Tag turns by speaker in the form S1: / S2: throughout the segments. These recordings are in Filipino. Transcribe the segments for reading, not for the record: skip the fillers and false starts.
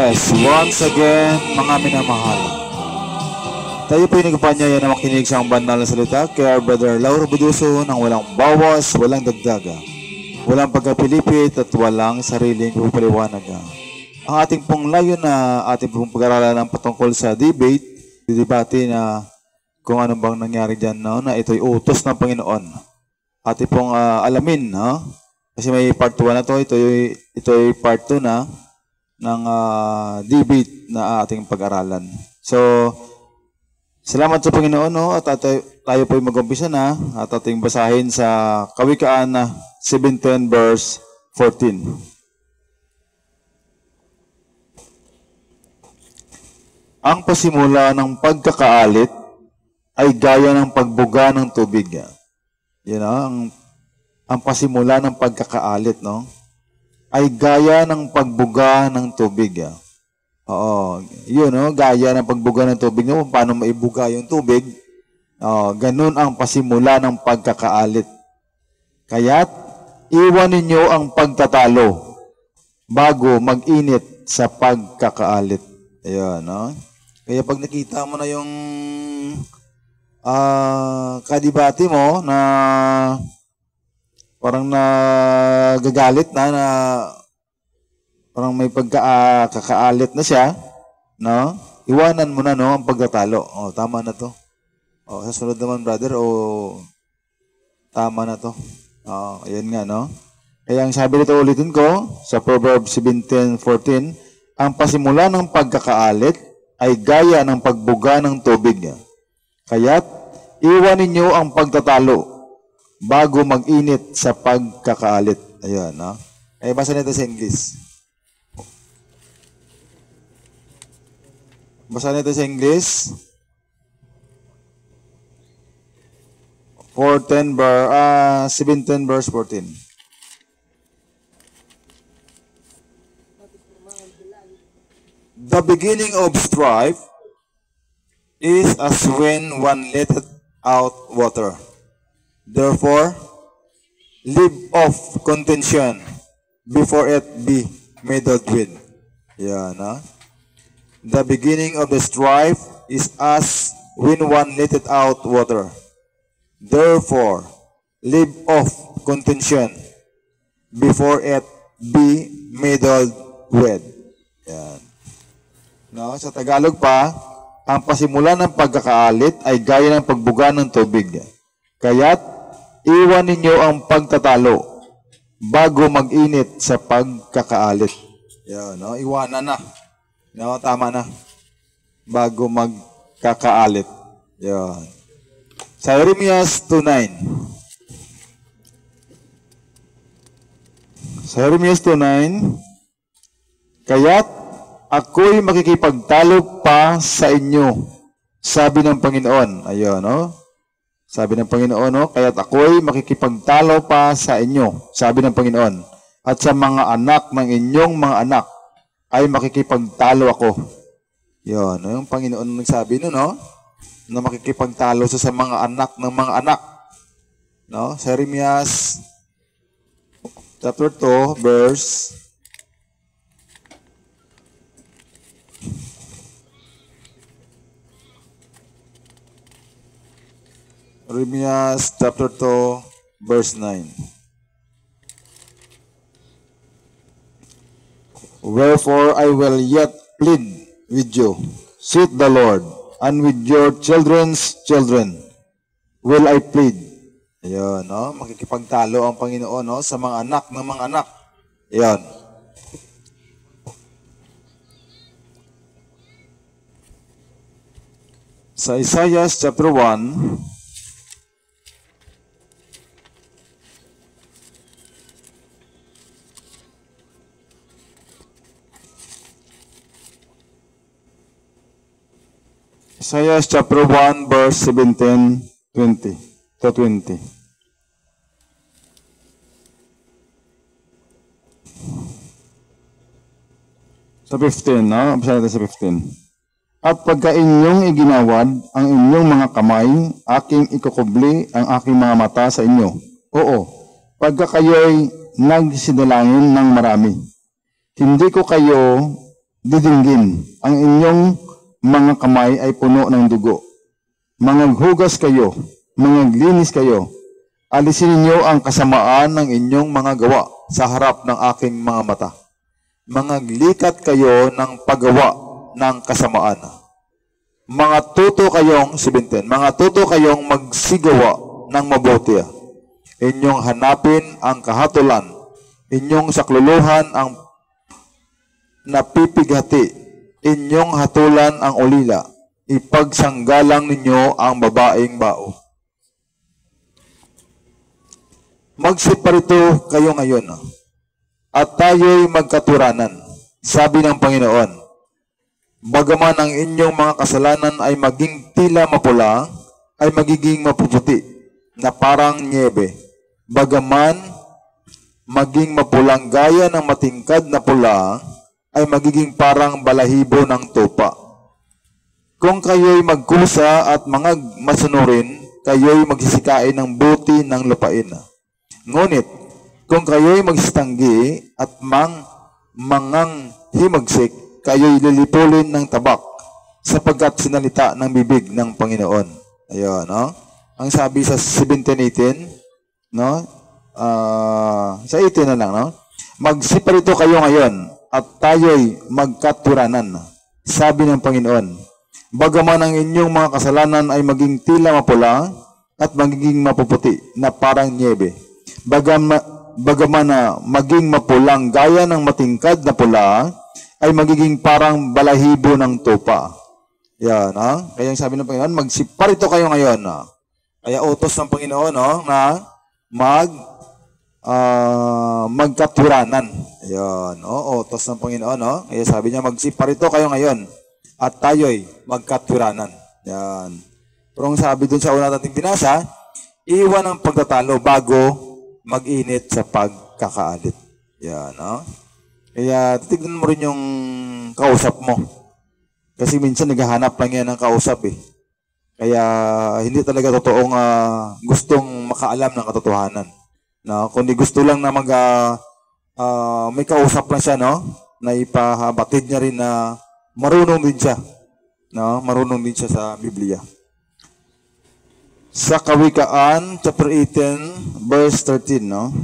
S1: Yes, once again, mga minamahal. Tayo po yung nagpapanyaya na makinig sa ang banal na salita kay our brother Lauro Buduso nang walang bawas, walang dagdaga, walang pagkapilipit at walang sariling pagpaliwanag. Ang ating pong layo na ating pong pag-aralan ng patungkol sa debate na kung ano bang nangyari dyan, no? Na ito'y utos ng Panginoon. Ating pong alamin, no? Kasi may part 1 na to, ito'y part 2 na ng debate na ating pag-aralan. So, salamat sa Panginoon, no? At tayo po mag-umpisa na at ating basahin sa Kawikaan 17 verse 14. Ang pasimula ng pagkakaalit ay gaya ng pagbuga ng tubig. Yan, ang pasimula ng pagkakaalit, no? Ay gaya ng pagbuga ng tubig. Oo, yun, no? Gaya ng pagbuga ng tubig, no? Paano maibuga yung tubig? Ganun ang pasimula ng pagkakaalit. Kaya't iwan ninyo ang pagtatalo bago mag-init sa pagkakaalit. Ayun, no? Kaya pag nakita mo na yung kadibati mo na parang nagagalit na parang may pagkakaalit na siya, no? Iwanan mo na, no, ang pagtatalo. Tama na to. Sa sunod naman, brother, tama na to. Ayan nga, no? Kaya ang sabi nito, ulitin ko, sa Proverbs 17:14, ang pasimula ng pagkakaalit ay gaya ng pagbuga ng tubig. Kaya't iwanin niyo ang pagtatalo bago mag-init sa pagkakaalit. Ayan, no? Basa nito sa English. Basa nito sa English. 17 verse 14. The beginning of strife is as when one letteth out water. Therefore, leave off contention before it be meddled with. Yeah, no? The beginning of the strife is as when one letteth out water. Therefore, leave off contention before it be meddled with. Yan. No? Sa Tagalog pa, ang pasimula ng pagkakaalit ay gaya ng pagbuga ng tubig. Kaya't iwan ninyo ang pagtatalo bago mag-init sa pagkakaalit. Yan, no? Iwanan na. No, tama na. Bago magkakaalit. Yan. Sa Jeremias 2:9. Sa Jeremias 2:9, kaya't ako'y makikipagtalo pa sa inyo, sabi ng Panginoon. Ayun, no? Sabi ng Panginoon, no? Kaya't ako'y makikipagtalo pa sa inyo, sabi ng Panginoon. At sa mga anak ng inyong mga anak ay makikipagtalo ako. Yun, no? Yung Panginoon nagsabi no, no? Na makikipagtalo sa mga anak ng mga anak. No? Sa Jeremias chapter 2, verse Jeremias chapter 2, verse 9. Wherefore I will yet plead with you, saith the Lord, and with your children's children will I plead. Ayun, no? Makikipagtalo ang Panginoon, no? Sa mga anak ng mga anak. Ayun. Sa Isaiah chapter 1, Isaiah chapter 1 verse 17 to 20. Sa 15, no? Basta natin sa 15. At pagka inyong iginawad ang inyong mga kamay, aking ikukubli ang aking mga mata sa inyo. Oo, pagka kayo'y nagsinalangin ng marami, hindi ko kayo
S2: didinggin. Ang inyong mga kamay ay puno ng dugo. Mangaghugas kayo, mangaglinis kayo. Alisin ninyo ang kasamaan ng inyong mga gawa sa harap ng aking mga mata. Mangaglikat kayo ng paggawa ng kasamaan. Mga tuto kayong, 17, mga tuto kayong magsigawa ng mabuti. Inyong hanapin ang kahatulan. Inyong sakluluhan ang napipighati. Inyong hatulan ang ulila. Ipagsanggalang ninyo ang babaeng bao. Magsiparito kayo ngayon at tayo'y magkaturanan, sabi ng Panginoon. Bagaman ang inyong mga kasalanan ay maging tila mapula, ay magiging mapuputi na parang niebe. Bagaman maging mapulang gaya ng matingkad na pula, ay magiging parang balahibo ng tupa. Kung kayo'y magkusa at mga masunurin, kayo'y magsisikain ng buti ng lupain. Ngunit, kung kayo'y magsitanggi at mangang himagsik, kayo'y lilipulin ng tabak sapagkat sinalita ng bibig ng Panginoon. Ayun, no? Ang sabi sa 17:18, no? Sa 18 na lang, no? Magsiparito kayo ngayon at tayo'y magkaturanan, sabi ng Panginoon. Bagaman ang inyong mga kasalanan ay maging tila mapula at magiging mapuputi na parang niebe. Bagaman na maging mapulang gaya ng matingkad na pula, ay magiging parang balahibo ng tupa. Yan, ha? Kaya yung sabi ng Panginoon, magsiparito kayo ngayon. Kaya utos ng Panginoon, no, na magkaturanan. Yan, utos ng Panginoon, no? Kaya sabi niya, magsiparito kayo ngayon at tayo'y magkaturanan. Yan. Pero ang sabi dun sa una nating binasa, iwan ang pagtatalo bago mag-init sa pagkakaalit. Yan, no? Kaya titignan mo rin yung kausap mo. Kasi minsan naghahanap lang yan ng kausap eh. Kaya hindi talaga totoong gustong makaalam ng katotohanan. No? Kundi gusto lang na may kausap lang siya, no? Na ipahabatid niya rin na marunong din siya. No? Marunong din siya sa Biblia. Sa Kawikaan, chapter 18, verse 13, no?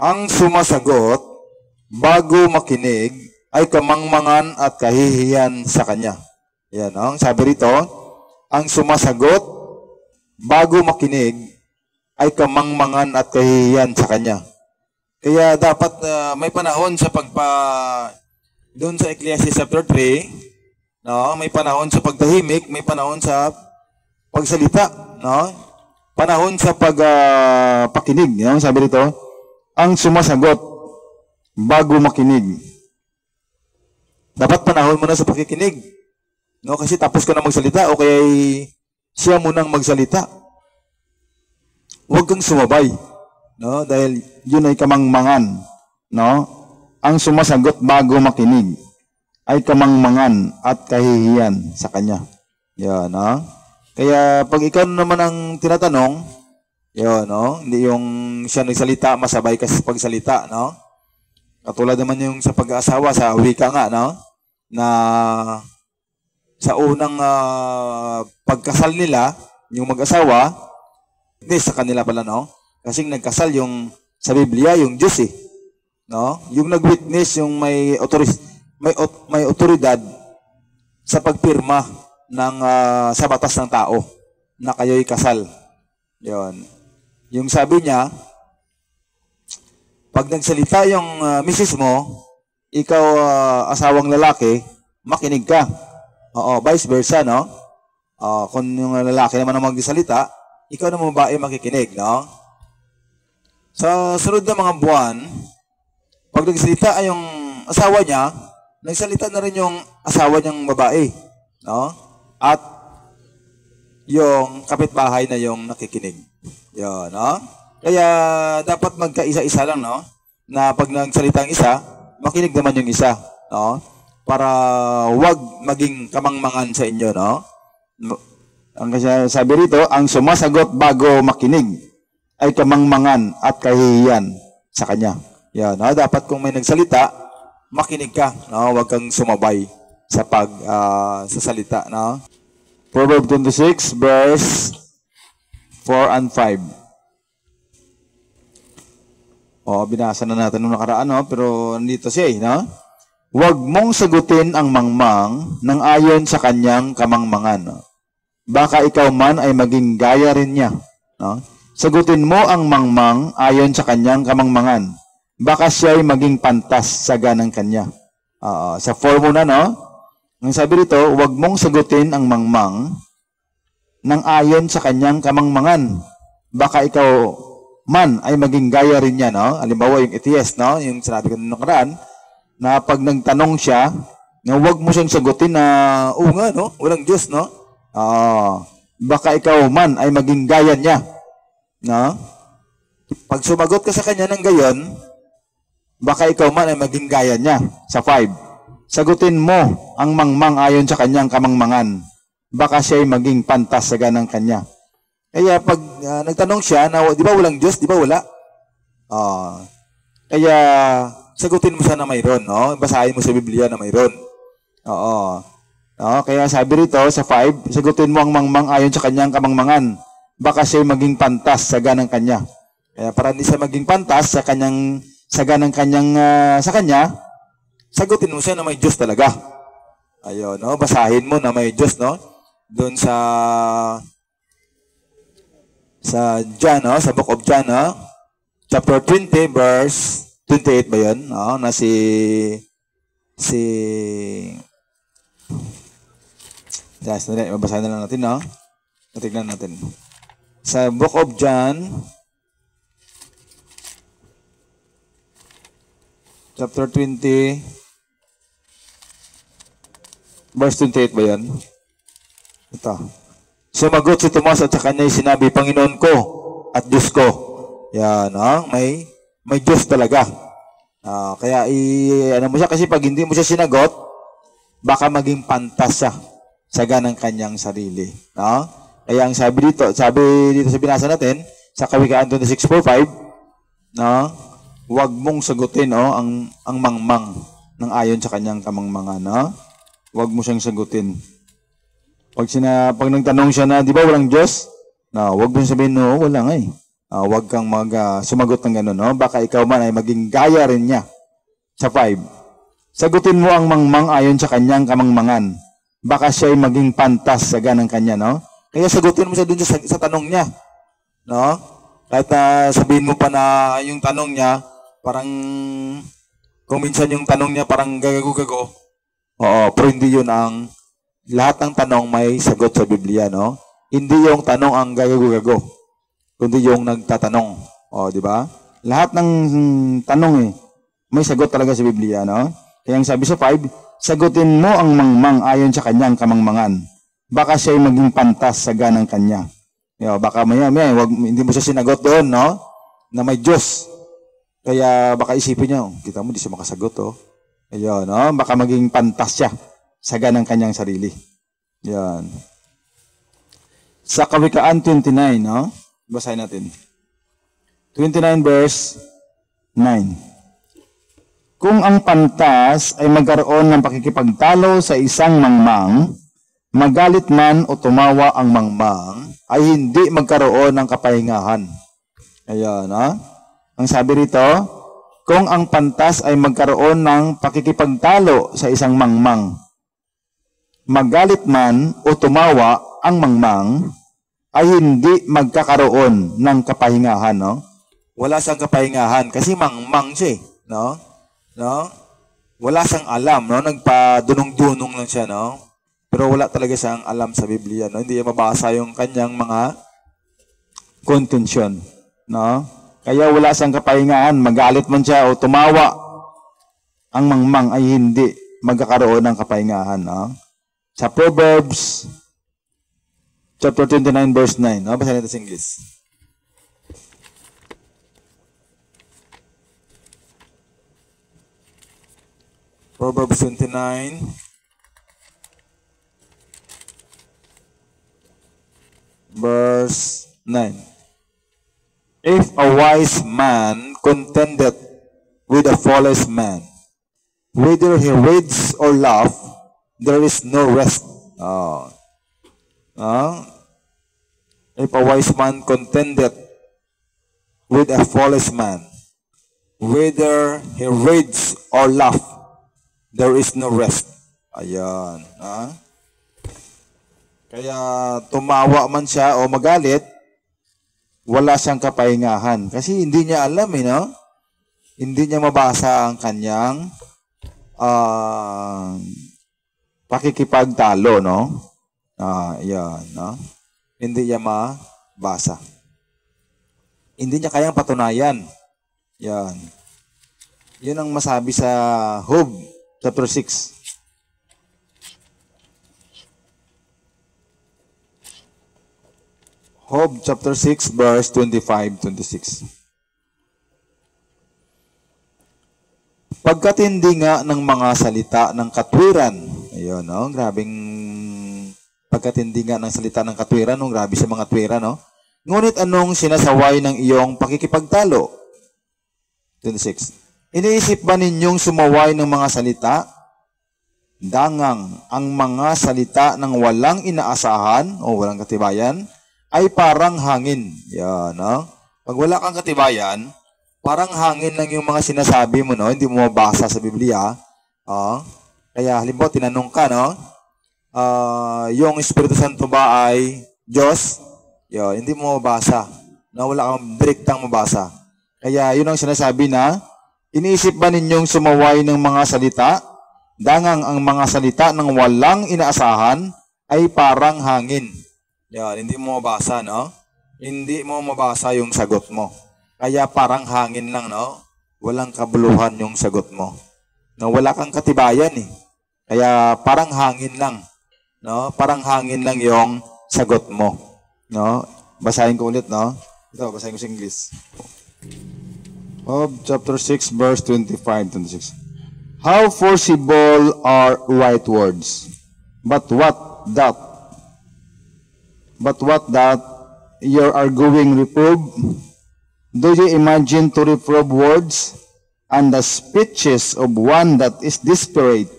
S2: Ang sumasagot bago makinig ay kamangmangan at kahihiyan sa kanya. Yan, no? Sabi rito, ang sumasagot bago makinig ay kamangmangan at kahihiyan sa kanya. Kaya dapat may panahon sa doon sa Ecclesiastes chapter 3, no? May panahon sa pagtahimik, may panahon sa pagsalita, no? Panahon sa pakinig, no? Sabi rito, ang sumasagot bago makinig. Dapat panahon mo na sa pakikinig, no? Kasi tapos ka na magsalita o kaya siya munang magsalita. Huwag kang sumabay, no? Dahil yun ay kamangmangan, no? Ang sumasagot bago makinig ay kamangmangan at kahihiyan sa kanya. Yan, no? Kaya pag ikaw naman ang tinatanong, yun, no? Hindi yung siya nagsalita, masabay ka sa pagsalita, no? Katulad naman yung sa pag-aasawa, sa wika nga, no? Na sa unang pagkasal nila, yung mag-asawa, hindi sa kanila pala, no? Kasi nagkasal yung sa Biblia, yung Diyos eh. No? Yung nag-witness, yung may otoridad sa pagpirma ng sa batas ng tao na kayo'y kasal. Yon. Yung sabi niya, pag nagsalita yung misis mo, ikaw asawang lalaki, makinig ka. Oo, vice versa, no? Kung yung lalaki naman ang magsalita, ikaw naman babae makikinig, no? Sa sunod na mga buwan, pag nagsalita ay yung asawa niya, nagsalita na rin yung asawa niyang babae, no? At yung kapitbahay na yung nakikinig. Yun, no? Kaya dapat magkaisa-isa lang, no? Na pag nagsalita ang isa, makinig naman yung isa, no? Para wag maging kamangmangan sa inyo, no?
S1: Ang sabi rito, ang sumasagot bago makinig ay kamangmangan at kahihiyan sa kanya. Yan, no? Dapat kung may nagsalita, makinig ka, no? Huwag kang sumabay sa sa salita, no? Proverbs 26 verse 4 and 5. Binasa na natin nung nakaraan, no? Pero nandito siya, no? Huwag mong sagutin ang mangmang nang ayon sa kanyang kamangmangan. No? Baka ikaw man ay maging gaya rin niya. No? Sagutin mo ang mangmang ayon sa kanyang kamangmangan. Baka siya ay maging pantas sa ganang kanya. Sa formula, no? Ang sabi rito, huwag mong sagutin ang mangmang nang ayon sa kanyang kamangmangan. Baka ikaw man ay maging gaya rin niya, no? Halimbawa yung ETS, no? Yung sinabi ko nung nakaraan, na pag nagtanong siya, na huwag mo siyang sagutin na, nga, no? Walang Diyos, no? Baka ikaw man ay maging gaya niya. No? Pag sumagot ka sa kanya ng gayon, baka ikaw man ay maging gaya niya. Sa 5. Sagutin mo ang mangmang ayon sa kanyang kamangmangan. Baka siya ay maging pantas sa ganang kanya. Kaya pag nagtanong siya na, di ba walang Diyos? Di ba wala? Kaya sagutin mo siya na mayroon, no? Basahin mo sa Biblia na mayroon. Kaya sabi rito sa 5, sagutin mo ang mangmang ayon sa kanyang kamangmangan. Baka siya maging pantas sa ganang kanya. Kaya para hindi siya maging pantas sa ganang kanyang sa kanya, sagutin mo siya na may Diyos talaga. Ayun, no? Basahin mo na may Diyos, no? Doon sa John, no? Sa Book of John, no? Chapter 20 verse 28 ba 'yon? Na babasahin na lang natin, no? Tingnan natin. Sa Book of John, chapter 20, verse 28 ba yan? Ito. Sumagot si Tomas at sa kanya sinabi, Panginoon ko at Diyos ko. Yan, may Diyos talaga. Kaya mo siya, kasi pag hindi mo siya sinagot, baka maging pantas siya sa ganang kanyang sarili. No? Kaya ang sabi dito sa binasa natin, sa Kawikaan 26:4-5, no? Huwag mong sagutin ang mangmang ng ayon sa kanyang kamangmangan. No? Huwag mo siyang sagutin. Pag nagtanong siya na, di ba walang Diyos? No, huwag mo sabihin, no, wala nga eh. Huwag kang sumagot ng gano'n. No? Baka ikaw man ay maging gaya rin niya. Sa 5, sagutin mo ang mangmang ayon sa kanyang kamangmangan. Baka siya ay maging pantas sa ganang kanya, no? Kaya sagutin mo siya dun sa tanong niya. No? Kahit sabihin mo pa na yung tanong niya, parang, kung minsan yung tanong niya parang gagago-gago. Pero hindi yun lahat ng tanong may sagot sa Biblia, no? Hindi yung tanong ang gagago-gago, kundi yung nagtatanong. Di ba? Lahat ng tanong may sagot talaga sa Biblia, no? Kaya ang sabi sa 5, sagutin mo ang mangmang ayon sa kanyang kamangmangan. Baka siya ay maging pantas sa ganang kanya. Baka maya, hindi mo siya sinagot doon, no? Na may Diyos. Kaya baka isipin niya, kita mo, di siya makasagot, Ayun, no? Baka maging pantas siya sa ganang kanyang sarili. Yan. Sa Kawikaan 29, no? Basahin natin. 29 verse 9. Kung ang pantas ay magkaroon ng pakikipagtalo sa isang mangmang, magalit man o tumawa ang mangmang, ay hindi magkaroon ng kapahingahan. Ayan, Ang sabi rito, kung ang pantas ay magkaroon ng pakikipagtalo sa isang mangmang, magalit man o tumawa ang mangmang, ay hindi magkakaroon ng kapahingahan, no? Wala siyang kapahingahan kasi mangmang siya, no? Wala siyang alam, no? Nagpadunong-dunong lang siya, no? Pero wala talaga siyang alam sa Biblia, no? Hindi niya mabasa yung kanyang mga contention, no? Kaya wala siyang kapahingahan, magalit man siya o tumawa, ang mangmang ay hindi magkakaroon ng kapahingahan, no? Sa Proverbs chapter 29 verse 9, no? Basahin natin sa English. Proverbs 29 verse 9. If a wise man contendeth with a foolish man, whether he reads or laugh, there is no rest. If a wise man contendeth with a foolish man, whether he reads or laugh, there is no rest. Ayan. Kaya tumawa man siya o magalit, wala siyang kapahingahan. Kasi hindi niya alam, no? Hindi niya mabasa ang kanyang pakikipagtalo, no? Yan, no? Hindi niya mabasa. Hindi niya kayang patunayan. Yan. Yun ang masabi sa Job chapter 6. Job chapter 6 verse 25-26. Pagkatindi nga ng mga salita ng katwiran. Ayun, no? Grabing pagkatindi nga ng salita ng katwiran, no? Grabe sa mga katwiran, no? Ngunit anong sinasaway ng iyong pakikipagtalo? 26. Iniisip ba ninyong sumaway ng mga salita? Dangang ang mga salita ng walang inaasahan o walang katibayan ay parang hangin. Yan, no? Pag wala kang katibayan, parang hangin lang yung mga sinasabi mo, no? Hindi mo mabasa sa Biblia. Kaya halimbawa, tinanong ka, no? Yung Espiritu Santo ba ay Diyos? Yan, hindi mo mabasa. No? Wala kang direktang mabasa. Kaya yun ang sinasabi na, iniisip ba ninyong sumaway ng mga salita? Dangang ang mga salita ng walang inaasahan ay parang hangin. Yan, hindi mo mabasa, no? Hindi mo mabasa yung sagot mo. Kaya parang hangin lang, no? Walang kabuluhan yung sagot mo. No, wala kang katibayan, eh. Kaya parang hangin lang, no? Parang hangin lang yung sagot mo, no? Basahin ko ulit, no? Ito, basahin ko sa English. Job chapter 6 verse 25-26. How forcible are right words, but what that your arguing reprove? Do you imagine to reprove words and the speeches of one that is desperate,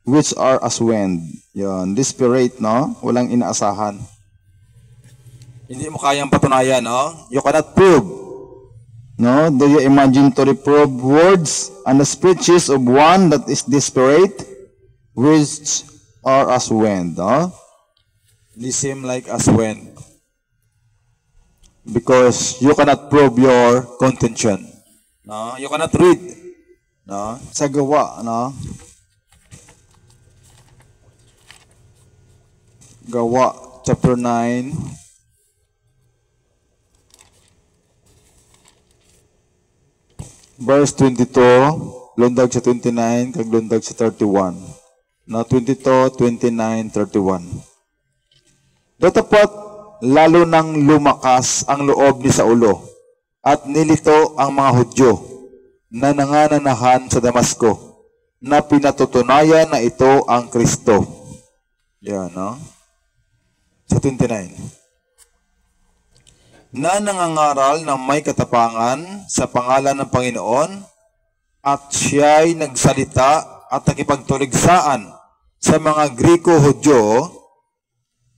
S1: which are as wind? Yan, desperate, no? Walang inaasahan. Hindi mo kayang patunayan, no? You cannot prove. No? Do you imagine to reprove words and the speeches of one that is desperate, which are as wind, no? They seem like as wind. Because you cannot prove your contention. No? You cannot read. No? Sa gawa, no? Gawa, chapter 9. Verse 22, lundag sa 29, kag lundag sa 31. No? 22, 29, 31. Datapot, lalo nang lumakas ang loob ni Saulo at nilito ang mga Hudyo na nangananahan sa Damasco na pinatutunayan na ito ang Kristo. Yan, no? Sa 29. Na nangangaral ng may katapangan sa pangalan ng Panginoon at siya'y nagsalita at nakipagtuligsaan sa mga Griko-Hudyo,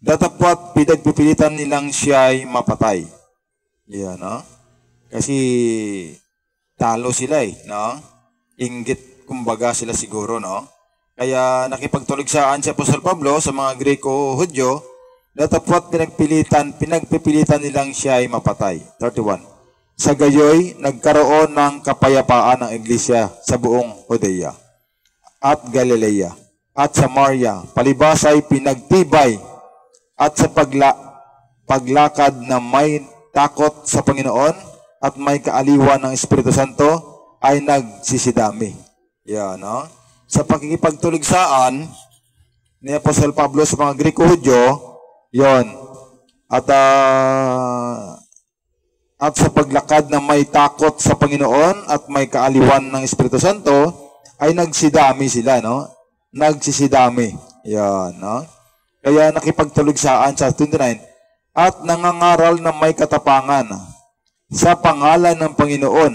S1: datapwat pinagpipilitan nilang siya'y mapatay. Yan, no? Kasi talo sila, no? Inggit, kumbaga sila siguro, no? Kaya nakipagtuligsaan si Apostol Pablo sa mga Greko-Hudyo, datapwat pinagpipilitan nilang siya'y mapatay. 31. Sa gayoy, nagkaroon ng kapayapaan ng iglesia sa buong Judea at Galilea at Samaria. Palibas ay pinagtibay at sa paglakad na may takot sa Panginoon at may kaaliwan ng Espiritu Santo ay nagsisidami. Yan, no? Sa pakikipagtuligsaan ni Apostol Pablo sa mga Greko-Hudyo, yon. At sa paglakad na may takot sa Panginoon at may kaaliwan ng Espiritu Santo ay nagsidami sila, no? Nagsisidami. Yan, no? Kaya nakipagtuligsaan sa 29,
S2: at nangangaral na may katapangan sa pangalan ng Panginoon,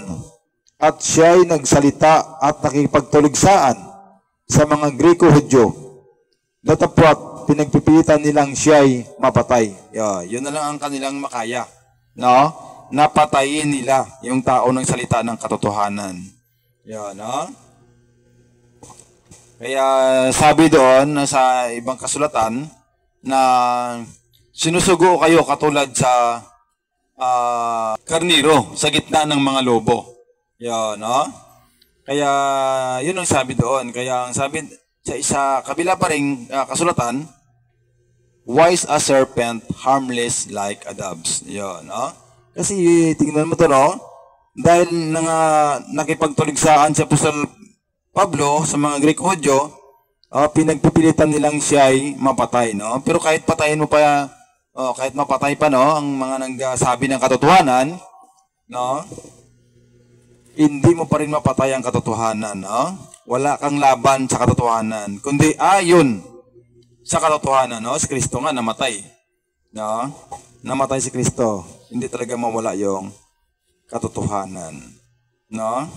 S2: at siya'y nagsalita at nakipagtuligsaan sa mga Greko-Hudyo. Datapwat, pinagpipilitan nilang siya'y mapatay.
S3: Yun na lang ang kanilang makaya. No? Napatayin nila yung tao ng salita ng katotohanan. No? Kaya sabi doon sa ibang kasulatan na sinusugo kayo katulad sa karniro sa gitna ng mga lobo. No? Kaya yun ang sabi doon. Kaya ang sabi sa isa kabila pa ring kasulatan, wise as serpent, harmless like a doves. No?
S2: Kasi tingnan mo to, no? Dahil nakipagtuligsaan si Apostol Pablo sa mga Greko-Hudyo, pinagpipilitan nilang siya'y mapatay, no? Pero kahit patayin mo pa, kahit mapatay pa, no, ang mga nagsabi ng katotohanan, no? Hindi mo pa rin mapatay ang katotohanan, no? Wala kang laban sa katotohanan, kundi ayon sa katotohanan, no? Si Kristo nga namatay, no? Namatay si Kristo, hindi talaga mawala yung katotohanan, no?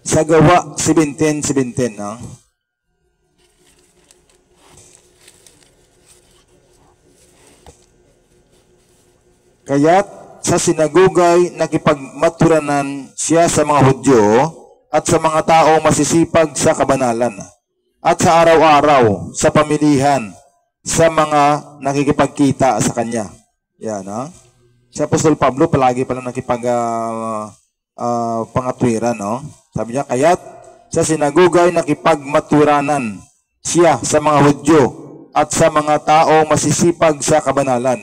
S2: Sa Gawa 17:17, no? Kaya't sa sinagugay nakipagmaturanan siya sa mga Hudyo at sa mga taong masisipag sa kabanalan, at sa araw-araw sa pamilihan sa mga nakikipagkita sa kanya. No? Si Apostol Pablo palagi palang pangatwiran, no? Sabi niya, kaya't sa sinagugay nakipagmaturanan siya sa mga Hudyo at sa mga taong masisipag sa kabanalan.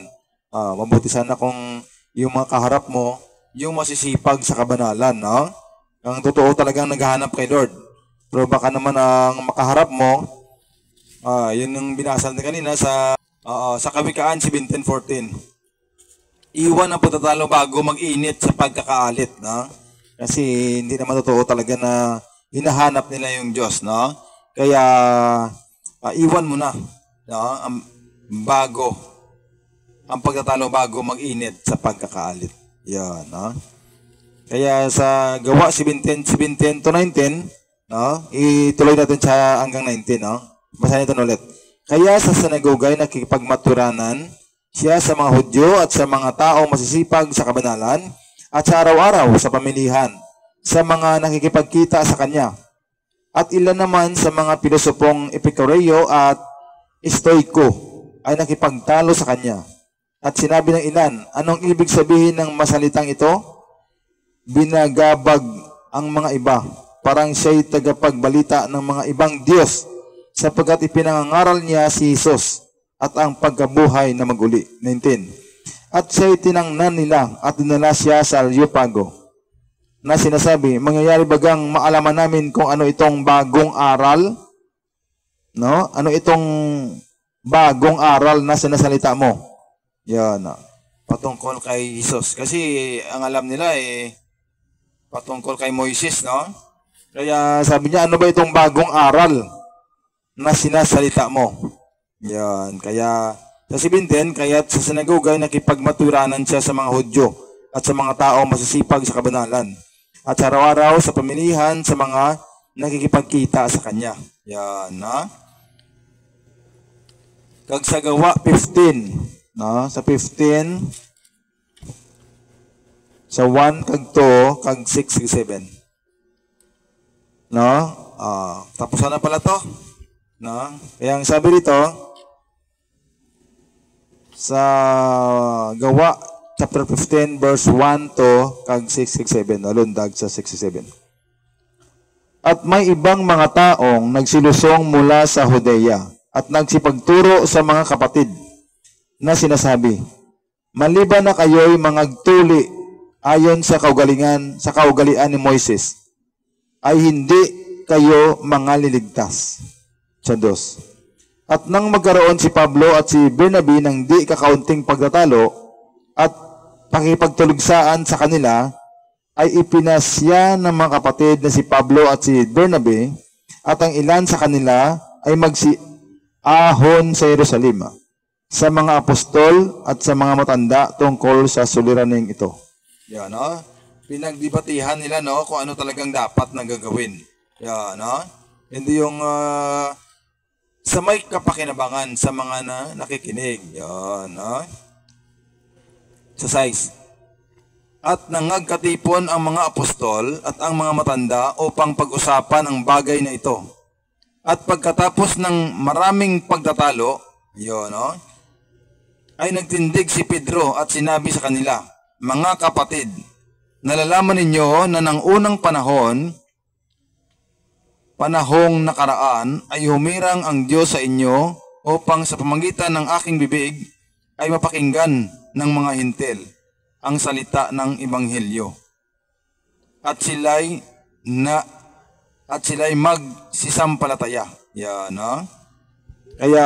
S2: Mabuti sana kung yung mga kaharap mo, yung masisipag sa kabanalan, no? Ang totoo talagang naghahanap kay Lord. Pero baka naman ang makaharap mo, yun yung binasa natin kanina sa Kawikaan 17:14. Iwan ang pagtatalo bago mag-init sa pagkakaalit, no? Kasi hindi naman totoo talaga na hinahanap nila yung Diyos, no? Kaya iwan mo na, no? Ang pagtatalo bago mag-init sa pagkakaalit. No? Kaya sa Gawa 17:17 to 19, no? Ituloy natin sa hanggang 19, no? Basahin ito ulit. Kaya sa sinagugay nakikipagmaturanan siya sa mga Hudyo at sa mga taong masisipag sa kabanalan, at sa araw-araw sa pamilihan sa mga nakikipagkita sa kanya. At ilan naman sa mga pilosopong Epikureo at Stoiko ay nakipagtalo sa kanya. At sinabi ng ilan, anong ibig sabihin ng masalitang ito? Binagabag ang mga iba, parang siya'y tagapagbalita ng mga ibang Diyos, sapagkat ipinangangaral niya si Jesus at ang pagkabuhay na maguli. 19. At siya'y tinangnan nila at dinala siya sa Areopago, na sinasabi, mangyayari bagang maalaman namin kung ano itong bagong aral? No? Ano itong bagong aral na sinasalita mo?
S3: Patungkol kay Jesus. Kasi ang alam nila patungkol kay Moises, no?
S2: Kaya sabi niya, ano ba itong bagong aral na sinasalita mo? Kaya sa 17, kaya't sa sinagugay nakipagmaturanan siya sa mga Hudyo at sa mga taong masisipag sa kabanalan, at sa araw-araw sa pamilihan sa mga nakikipagkita sa kanya. No? Kag sa Gawa 15, no? Sa 15, sa 1, kag 2, kag 6, kag 7. No? Tapos na pala to. No? Kaya ang sabi dito, sa Gawa chapter 15, verse 1 to kag 6, kag 7. Lundag sa 6-7. At may ibang mga taong nagsilusong mula sa Judea at nagsipagturo sa mga kapatid na sinasabi, maliban na kayo'y mangagtuli ayon sa kaugalian ni Moises, ay hindi kayo mangaliligtas sa Diyos. At nang magkaroon si Pablo at si Bernabe ng di kakaunting pagtatalo at pakipagtuligsaan sa kanila, ay ipinasya ng mga kapatid na si Pablo at si Bernabe at ang ilan sa kanila ay magsiahon sa Jerusalem. sa mga apostol at sa mga matanda tungkol sa suliraning ito.
S3: Yan, no? Pinagdibatihan nila, no, kung ano talagang dapat na gagawin. Yan, no? Hindi yung sa may kapakinabangan sa mga nakikinig. Yan, no? Sa 6. At nangagkatipon ang mga apostol at ang mga matanda upang pag-usapan ang bagay na ito. At pagkatapos ng maraming pagtatalo, yun, no, ay nagtindig si Pedro at sinabi sa kanila, mga kapatid, nalalaman ninyo na ng unang panahong nakaraan ay humirang ang Diyos sa inyo upang sa pamamagitan ng aking bibig ay mapakinggan ng mga hintil ang salita ng Ebanghelyo. At sila'y magsisampalataya. Yan, no? Kaya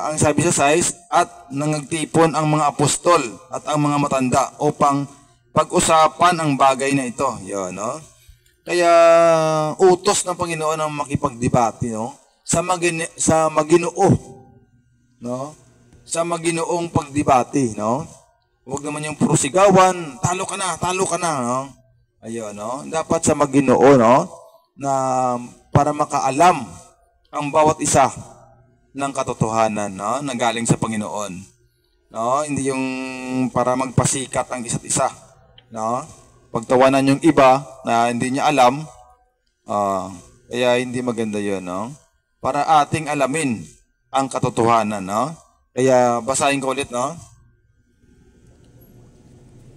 S3: ang sabi sa 6, at nangagtipon ang mga apostol at ang mga matanda upang pag-usapan ang bagay na ito. Yan, no? Kaya utos ng Panginoon ang makipagdebate, no? Sa Maginoo, no? Sa Maginoong pagdebate, no? Huwag naman yung puro sigawan, talo ka na, no? Ayun, no? Dapat sa Maginoo, no? Na para makaalam ang bawat isa ng katotohanan, no? Na galing sa Panginoon. No? Hindi yung para magpasikat ang isa't isa, no? Pagtawanan yung iba na hindi niya alam, kaya hindi maganda yun, no? Para ating alamin ang katotohanan, no? Kaya basahin ko ulit, no?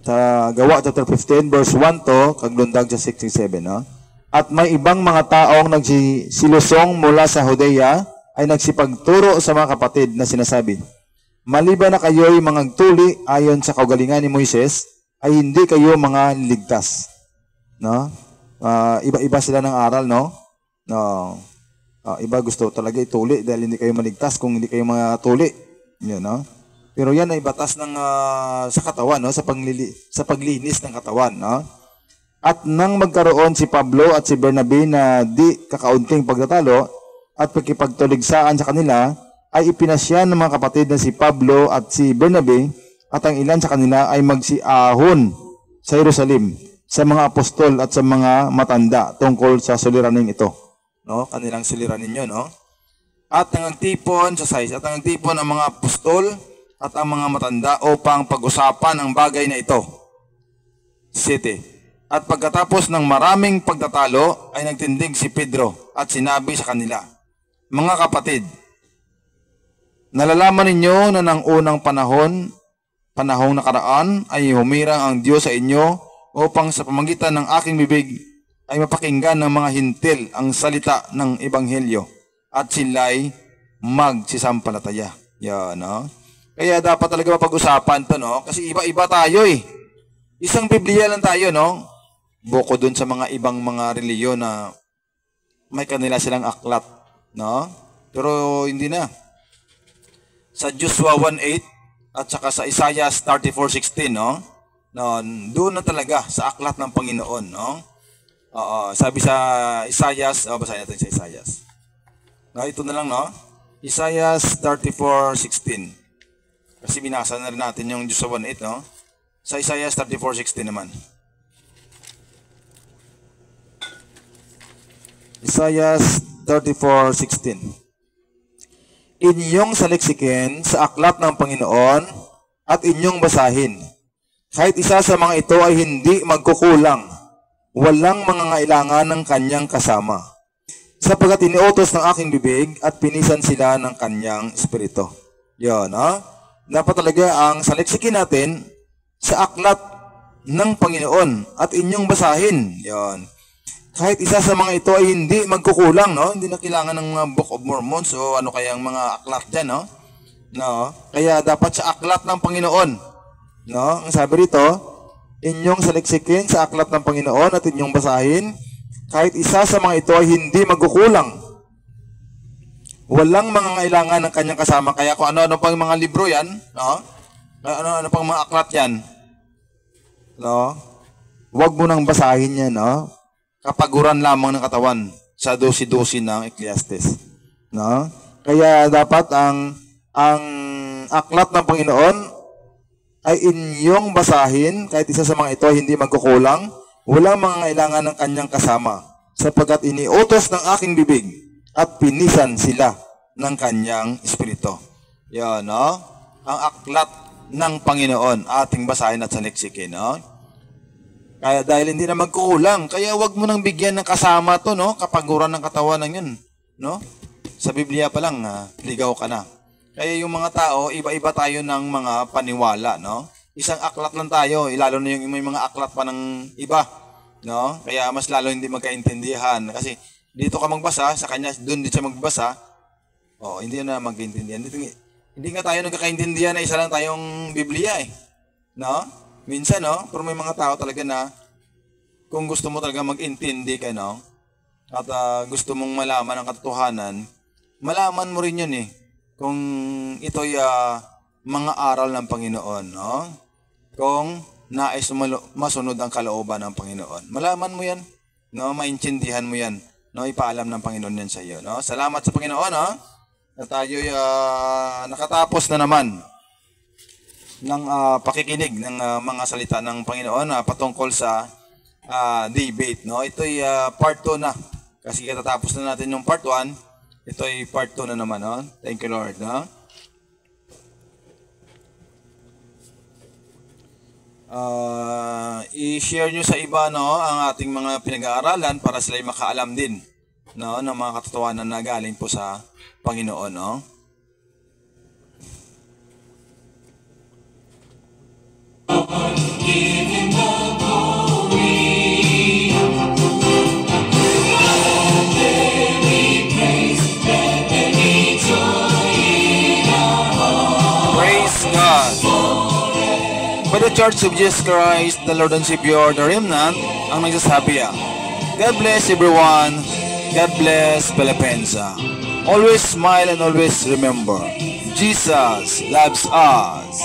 S2: Sa Gawa chapter 15 verse 1 to kaglundag sa 67, no? At may ibang mga taong nagsilusong mula sa Judea ay nagsipagturo sa mga kapatid na sinasabi, maliban na kayo'y mga tuli ayon sa kaugalingan ni Moises, ay hindi kayo mga ligtas, no? Iba-iba sila ng aral, no? No. Iba gusto talaga ituli dahil hindi kayo maligtas kung hindi kayo mga tuli. Yun, no? Pero yan ay batas ng sa katawan, no? Sa paglinis ng katawan, no? At nang magkaroon si Pablo at si Bernabe na di kakaunting pagtatalo at pagkipagtuligsaan sa kanila, ay ipinasya ng mga kapatid na si Pablo at si Bernabe at ang ilan sa kanila ay magsiahon sa Jerusalem sa mga apostol at sa mga matanda tungkol sa suliraning ito,
S3: no? Kanilang suliranin yun, no? At nangagtipon sa 6, at nangagtipon ang mga apostol at ang mga matanda upang pag-usapan ang bagay na ito. 7. At pagkatapos ng maraming pagtatalo ay nagtindig si Pedro at sinabi sa kanila, mga kapatid, nalalaman ninyo na ng unang panahong nakaraan ay humirang ang Diyos sa inyo upang sa pamamagitan ng aking bibig ay mapakinggan ng mga hintil ang salita ng Ebanghelyo at sila'y magsisampalataya. Yan, no? Kaya dapat talaga mapag-usapan to, no? Kasi iba-iba tayo, eh. Isang Biblia lang tayo, no? Buko dun sa mga ibang mga reliyon na may kanila silang aklat, no? Pero hindi na. Sa Joshua 1:8 at saka sa Isaiah 34:16, no? No, doon na talaga sa aklat ng Panginoon, no? Sabi sa Isaiah, basahin natin sa Isaiah. No, ito na lang, no? Isaiah 34:16. Kasi binasa na rin natin yung Joshua 1:8, no? Sa Isaiah 34:16 naman.
S2: Isaiah 34:16. Inyong saliksikin sa aklat ng Panginoon at inyong basahin. Kahit isa sa mga ito ay hindi magkukulang, walang mangangailangan ng kanyang kasama. Sapagkat iniutos ng aking bibig at pinisan sila ng kanyang espiritu. Yan, ha? Dapat talaga ang saliksikin natin sa aklat ng Panginoon at inyong basahin. Yan. Kahit isa sa mga ito ay hindi magkukulang, no? Hindi na kailangan ng mga Book of Mormon o ano kayang mga aklat dyan, no? No? Kaya dapat sa aklat ng Panginoon, no? Ang sabi rito, inyong saliksikin sa aklat ng Panginoon at inyong basahin, kahit isa sa mga ito ay hindi magkukulang. Walang mangangailangan ng kanyang kasama. Kaya kung ano-ano pang mga libro yan, no? Ano-ano pang mga aklat yan, no? Huwag mo nang basahin yan, no? Kapaguran lamang ng katawan sa 12:12 ng Ecclesiastes, no? Kaya dapat ang aklat ng Panginoon ay inyong basahin, kahit isa sa mga ito ay hindi magkukulang, walang mga kailangan ng kanyang kasama, sapagkat iniutos ng aking bibig at pinisan sila ng kanyang espiritu. Yan, no? Ang aklat ng Panginoon, ating basahin at saliksikin, no? Kaya dahil hindi na magkukulang, kaya wag mo nang bigyan ng kasama to, no? Kapaguran ng katawan ng yun, no? Sa Biblia pa lang, ligaw ka na. Kaya yung mga tao, iba-iba tayo ng mga paniwala, no? Isang aklat lang tayo, lalo na yung may mga aklat pa ng iba, no? Kaya mas lalo hindi magkaintindihan. Kasi dito ka magbasa, sa kanya, doon din siya magbasa, hindi na magkaintindihan. Hindi nga tayo nagkakaintindihan na isa lang tayong Biblia, eh. No? Minsan, no? Pero may mga tao talaga na, kung gusto mo talaga mag-intindi ka, no? At gusto mong malaman ang katotohanan, malaman mo rin yun, eh. Kung ito'y mga aral ng Panginoon, no? Kung nais masunod ang kalooban ng Panginoon. Malaman mo yan, no? Maintindihan mo yan, no? Ipaalam ng Panginoon yan sa iyo, no? Salamat sa Panginoon, no? Na tayo'y nakatapos na naman ng pakikinig ng mga salita ng Panginoon patungkol sa debate, no? Ito'y part 2 na. Kasi katatapos na natin yung part 1. Ito ay part 2 na naman, no? Thank you, Lord, no? I-share nyo sa iba, no, ang ating mga pinag-aaralan para sila makaalam din, no, ng mga katotohanan na galing po sa Panginoon, no? By the Church of Jesus Christ, the Lord and Savior, the Remnant, ang nagsasabi God bless everyone. God bless Philippines. Always smile and always remember, Jesus loves us.